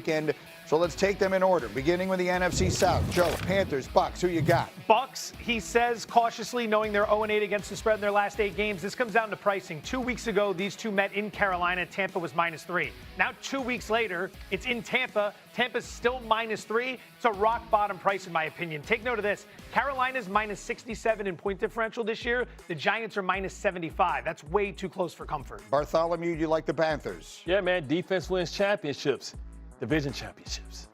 weekend. So let's take them in order, beginning with the NFC South. Joe, Panthers, Bucks, who you got? Bucks, he says cautiously, knowing they're 0-8 against the spread in their last 8 games. This comes down to pricing. 2 weeks ago, these two met in Carolina. Tampa was -3. Now, 2 weeks later, it's in Tampa. Tampa's still -3. It's a rock bottom price, in my opinion. Take note of this. Carolina's -67 in point differential this year. The Giants are -75. That's way too close for comfort. Bartholomew, you like the Panthers? Yeah, man, defense wins championships, division championships.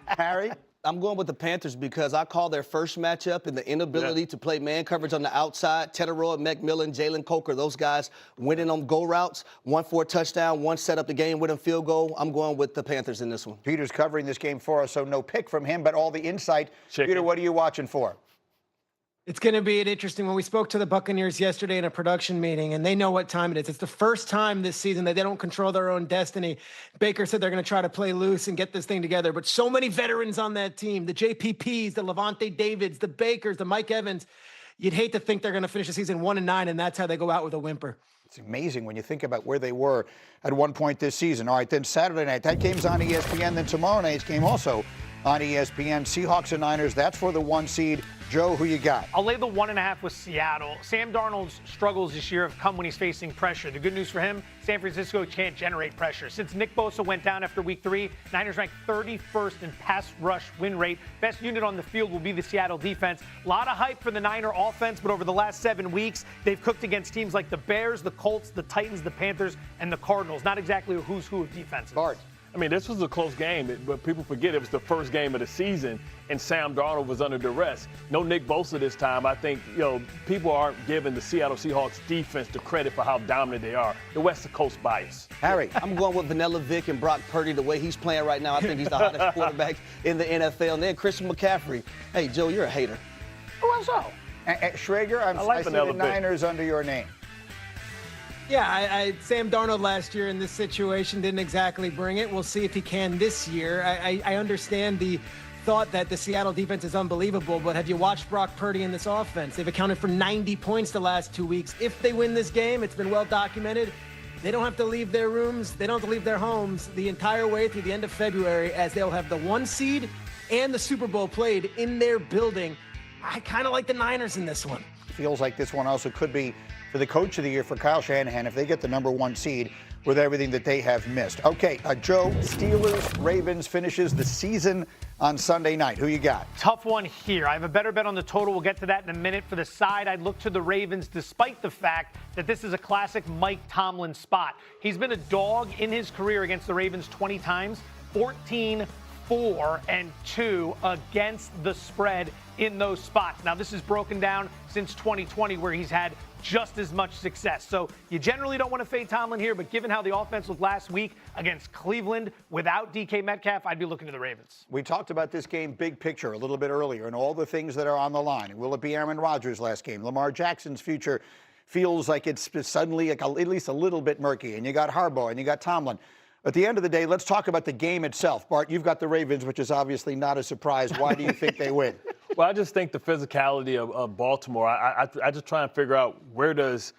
Harry? I'm going with the Panthers because I call their first matchup and the inability to play man coverage on the outside. Tetteroy, McMillan, Jalen Coker, those guys winning on go routes. One for a touchdown, one set up the game winning field goal. I'm going with the Panthers in this one. Peter's covering this game for us, so no pick from him, but all the insight. Peter, what are you watching for? It's going to be an interesting one. We spoke to the Buccaneers yesterday in a production meeting, and they know what time it is. It's the first time this season that they don't control their own destiny. Baker said they're going to try to play loose and get this thing together, but so many veterans on that team, the JPPs, the Levante Davids, the Bakers, the Mike Evans, you'd hate to think they're going to finish the season 1-9, and that's how they go out with a whimper. It's amazing when you think about where they were at one point this season. All right, then Saturday night, that game's on ESPN. Then tomorrow night's game also on ESPN. Seahawks and Niners, that's for the 1 seed. Joe, who you got? I'll lay the 1.5 with Seattle. Sam Darnold's struggles this year have come when he's facing pressure. The good news for him, San Francisco can't generate pressure. Since Nick Bosa went down after week 3, Niners ranked 31st in pass rush win rate. Best unit on the field will be the Seattle defense. A lot of hype for the Niner offense, but over the last 7 weeks, they've cooked against teams like the Bears, the Colts, the Titans, the Panthers, and the Cardinals. Not exactly a who's who of defenses. Bart. I mean, this was a close game, but people forget it was the first game of the season, and Sam Darnold was under duress. No Nick Bosa this time. I think, people aren't giving the Seattle Seahawks defense the credit for how dominant they are. The West Coast bias. Harry. I'm going with Vanilla Vic and Brock Purdy. The way he's playing right now, I think he's the hottest quarterback in the NFL. And then Christian McCaffrey. Hey, Joe, you're a hater. Who else? Schrager, I see the Niners under your name. Yeah, Sam Darnold last year in this situation didn't exactly bring it. We'll see if he can this year. I understand the thought that the Seattle defense is unbelievable, but have you watched Brock Purdy in this offense? They've accounted for 90 points the last 2 weeks. If they win this game, it's been well documented. They don't have to leave their rooms. They don't have to leave their homes the entire way through the end of February, as they'll have the 1 seed and the Super Bowl played in their building. I kind of like the Niners in this one. Feels like this one also could be for the coach of the year for Kyle Shanahan if they get the number 1 seed with everything that they have missed. Okay, Joe, Steelers, Ravens finishes the season on Sunday night. Who you got? Tough one here. I have a better bet on the total. We'll get to that in a minute. For the side, I'd look to the Ravens, despite the fact that this is a classic Mike Tomlin spot. He's been a dog in his career against the Ravens 20 times, 14-4-2 against the spread in those spots. Now, this is broken down since 2020, where he's had just as much success. So you generally don't want to fade Tomlin here, but given how the offense looked last week against Cleveland without DK Metcalf, I'd be looking to the Ravens. We talked about this game big picture a little bit earlier and all the things that are on the line. Will it be Aaron Rodgers' last game? Lamar Jackson's future feels like it's suddenly at least a little bit murky. And you got Harbaugh and you got Tomlin. At the end of the day, let's talk about the game itself. Bart, you've got the Ravens, which is obviously not a surprise. Why do you think they win? Well, I just think the physicality of Baltimore. I just try and figure out, where does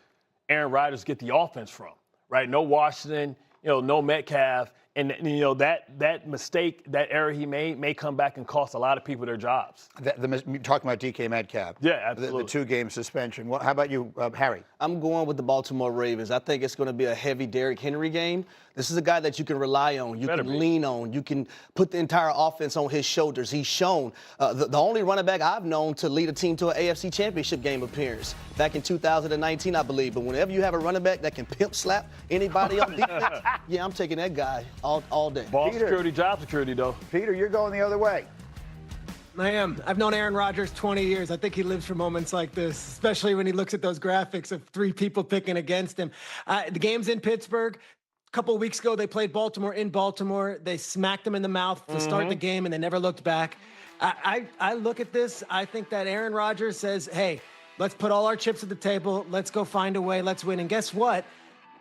Aaron Rodgers get the offense from, right? No Washington, no Metcalf. And, that mistake, that error he made may come back and cost a lot of people their jobs. You're talking about DK Metcalf. Yeah, absolutely. The 2-game suspension. Well, how about you, Harry? I'm going with the Baltimore Ravens. I think it's going to be a heavy Derrick Henry game. This is a guy that you can rely on, you can lean on, you can put the entire offense on his shoulders. He's shown the only running back I've known to lead a team to an AFC Championship game appearance back in 2019, I believe. But whenever you have a running back that can pimp slap anybody on defense, yeah, I'm taking that guy all day. Ball security, job security, though. Peter, you're going the other way. I am. I've known Aaron Rodgers 20 years. I think he lives for moments like this, especially when he looks at those graphics of 3 people picking against him. The game's in Pittsburgh. A couple of weeks ago, they played Baltimore in Baltimore. They smacked them in the mouth to start the game, and they never looked back. I look at this. I think that Aaron Rodgers says, hey, let's put all our chips at the table. Let's go find a way. Let's win. And guess what?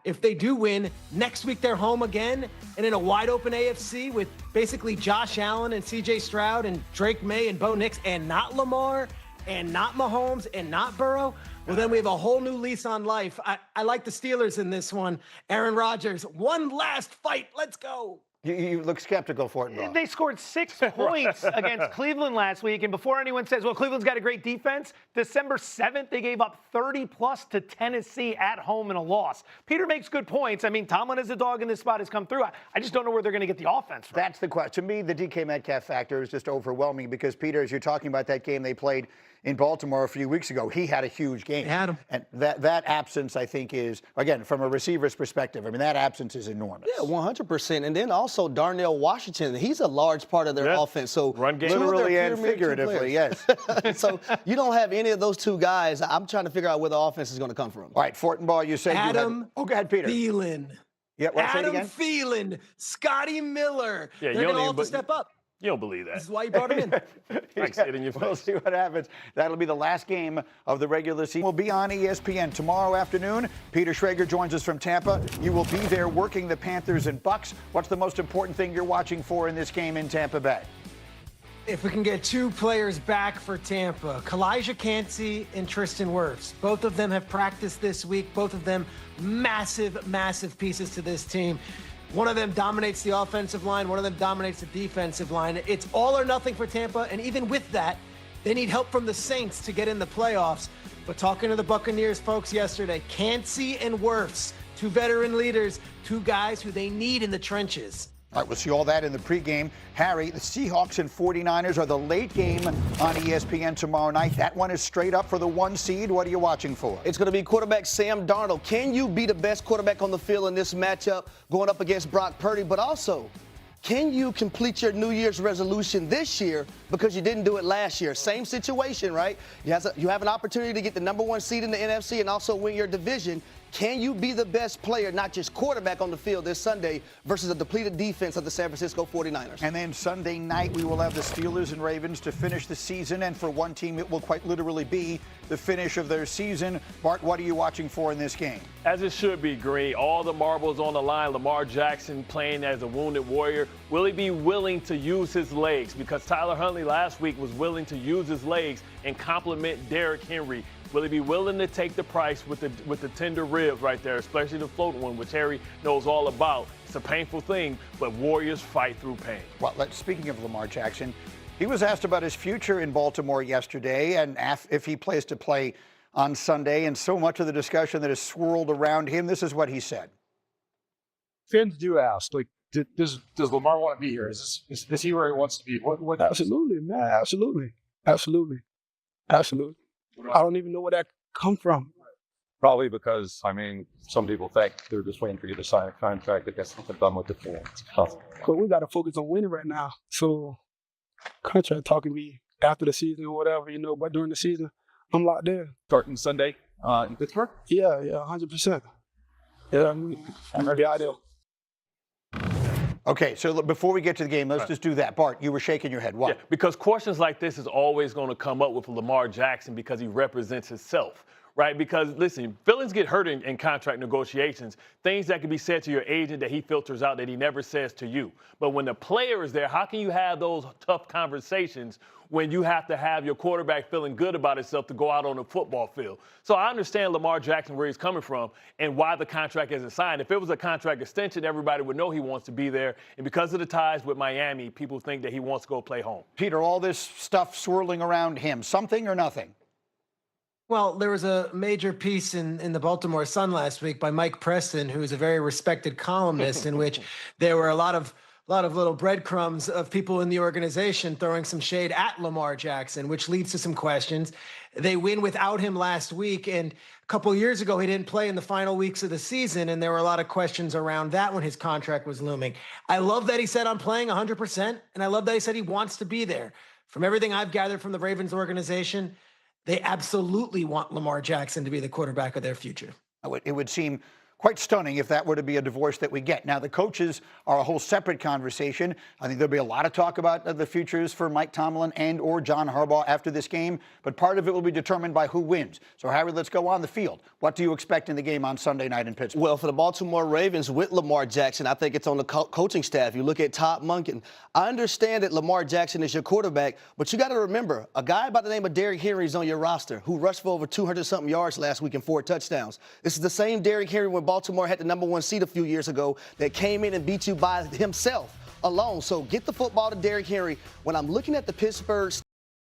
If they do win, next week they're home again and in a wide-open AFC with basically Josh Allen and C.J. Stroud and Drake May and Bo Nix and not Lamar and not Mahomes and not Burrow. Well, then we have a whole new lease on life. I like the Steelers in this one. Aaron Rodgers, one last fight. Let's go. You look skeptical, Fortenbaugh. They scored 6 points against Cleveland last week, and before anyone says, well, Cleveland's got a great defense, December 7th, they gave up 30-plus to Tennessee at home in a loss. Peter makes good points. I mean, Tomlin as a dog in this spot has come through. I just don't know where they're going to get the offense from. That's the question. To me, the DK Metcalf factor is just overwhelming because, Peter, as you're talking about that game they played in Baltimore a few weeks ago, he had a huge game. They had him. And that absence, I think, is, again, from a receiver's perspective, I mean, that absence is enormous. Yeah, 100%. And then also Darnell Washington, he's a large part of their offense. So run game. Literally and figuratively, yes. So you don't have any of those two guys. I'm trying to figure out where the offense is going to come from. All right, Fortenbaugh, you said you had... Oh, go ahead, Peter. Thielen. Yeah, what, say it Adam again? Thielen, Scotty Miller. Yeah, They're going to all have to step up. You don't believe that. This is why you brought him in. I can see it in your face. We'll see what happens. That'll be the last game of the regular season. We'll be on ESPN tomorrow afternoon. Peter Schrager joins us from Tampa. You will be there working the Panthers and Bucks. What's the most important thing you're watching for in this game in Tampa Bay? If we can get 2 players back for Tampa, Kalijah Kancey and Tristan Wirfs. Both of them have practiced this week. Both of them massive, massive pieces to this team. One of them dominates the offensive line. One of them dominates the defensive line. It's all or nothing for Tampa. And even with that, they need help from the Saints to get in the playoffs. But talking to the Buccaneers folks yesterday, Kancey and Wirfs, 2 veteran leaders, 2 guys who they need in the trenches. All right, we'll see all that in the pregame. Harry, the Seahawks and 49ers are the late game on ESPN tomorrow night. That one is straight up for the 1 seed. What are you watching for? It's going to be quarterback Sam Darnold. Can you be the best quarterback on the field in this matchup going up against Brock Purdy? But also, can you complete your New Year's resolution this year because you didn't do it last year? Same situation, right? You have an opportunity to get the number 1 seed in the NFC and also win your division. Can you be the best player, not just quarterback, on the field this Sunday versus a depleted defense of the San Francisco 49ers? And then Sunday night, we will have the Steelers and Ravens to finish the season. And for one team, it will quite literally be the finish of their season. Bart, what are you watching for in this game? As it should be, Green. All the marbles on the line. Lamar Jackson playing as a wounded warrior. Will he be willing to use his legs? Because Tyler Huntley last week was willing to use his legs and compliment Derrick Henry. Will he be willing to take the price with the tender ribs right there, especially the floating one, which Harry knows all about? It's a painful thing, but warriors fight through pain. Well, speaking of Lamar Jackson, he was asked about his future in Baltimore yesterday and if he plans to play on Sunday, and so much of the discussion that has swirled around him. This is what he said. Fans do ask, like, does Lamar want to be here? Is he where he wants to be? What? Absolutely, man. Absolutely. I don't even know where that come from. Probably because, I mean, some people think they're just waiting for you to sign a contract that gets something done with the fans. But we got to focus on winning right now. So contract talking to me after the season or whatever, but during the season, I'm locked in. Starting Sunday in Pittsburgh? Yeah, 100%. Yeah, I'm going to be out there. Okay, so look, before we get to the game, let's just do that. Bart, you were shaking your head. Why? Yeah, because questions like this is always going to come up with Lamar Jackson because he represents himself, right? Because, listen, feelings get hurt in contract negotiations. Things that can be said to your agent that he filters out that he never says to you. But when the player is there, how can you have those tough conversations when you have to have your quarterback feeling good about himself to go out on the football field? So I understand Lamar Jackson, where he's coming from and why the contract isn't signed. If it was a contract extension, everybody would know he wants to be there. And because of the ties with Miami, people think that he wants to go play home. Peter, all this stuff swirling around him, something or nothing? Well, there was a major piece in the Baltimore Sun last week by Mike Preston, who is a very respected columnist, in which there were a lot of little breadcrumbs of people in the organization throwing some shade at Lamar Jackson, which leads to some questions. They win without him last week, and a couple of years ago, he didn't play in the final weeks of the season, and there were a lot of questions around that when his contract was looming. I love that he said, I'm playing 100%, and I love that he said he wants to be there. From everything I've gathered from the Ravens organization, they absolutely want Lamar Jackson to be the quarterback of their future. It would seem quite stunning if that were to be a divorce that we get. Now, the coaches are a whole separate conversation. I think there'll be a lot of talk about the futures for Mike Tomlin and or John Harbaugh after this game, but part of it will be determined by who wins. So, Harry, let's go on the field. What do you expect in the game on Sunday night in Pittsburgh? Well, for the Baltimore Ravens with Lamar Jackson, I think it's on the coaching staff. You look at Todd Monken. I understand that Lamar Jackson is your quarterback, but you got to remember, a guy by the name of Derrick Henry is on your roster who rushed for over 200-something yards last week and 4 touchdowns. This is the same Derrick Henry when Baltimore had the #1 seed a few years ago that came in and beat you by himself alone. So get the football to Derrick Henry. When I'm looking at the Pittsburgh